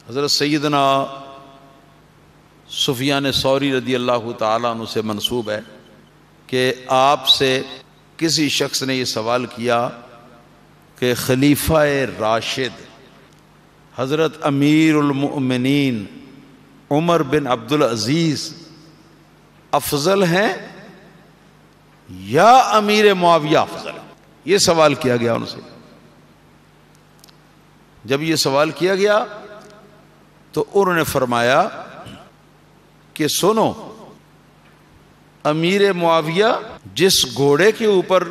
حضرت سیدنا سفیان ثوری رضی اللہ تعالیٰ عنہ سے منسوب ہے کہ آپ سے کسی شخص نے یہ سوال کیا کہ خلیفہ راشد حضرت امیر المؤمنین عمر بن عبدالعزیز افضل ہیں یا امیر معاویہ افضل ہے؟ یہ سوال کیا گیا ان سے. جب یہ سوال کیا گیا تو انہوں نے فرمایا کہ سنو، امیر معاویہ جس گھوڑے کے اوپر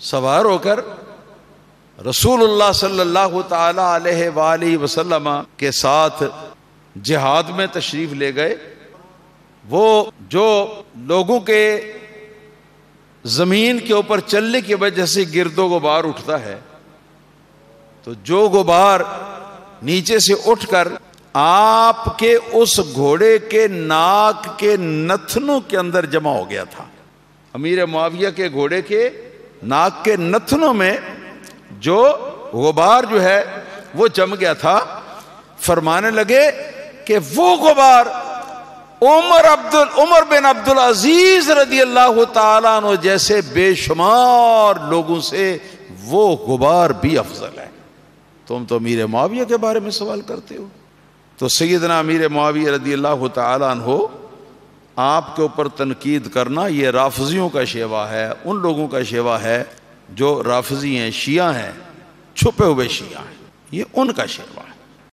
سوار ہو کر رسول اللہ صلی اللہ تعالی علیہ وآلہ وسلم کے ساتھ جہاد میں تشریف لے گئے، وہ جو لوگوں کے زمین کے اوپر چلنے کی وجہ سے گرد و غبار اٹھتا ہے، تو جو غبار نیچے سے اٹھ کر آپ کے اس گھوڑے کے ناک کے نتنوں کے اندر جمع ہو گیا تھا. امیر معاویہ کے گھوڑے کے ناک کے نتنوں میں جو غبار جو ہے وہ جم گیا تھا. فرمانے لگے کہ وہ غبار عمر بن عبدالعزیز رضی اللہ تعالیٰ عنہ جیسے بے شمار لوگوں سے وہ غبار بھی افضل ہے. تم تو امیر معاویہ کے بارے میں سوال کرتے ہو. تو سیدنا امیر معاویہ رضی اللہ تعالیٰ عنہ آپ کے اوپر تنقید کرنا یہ رافضیوں کا شیوا ہے، ان لوگوں کا شیوا ہے جو رافضی ہیں، شیعہ ہیں، چھپے ہوئے شیعہ ہیں، یہ ان کا شیوا.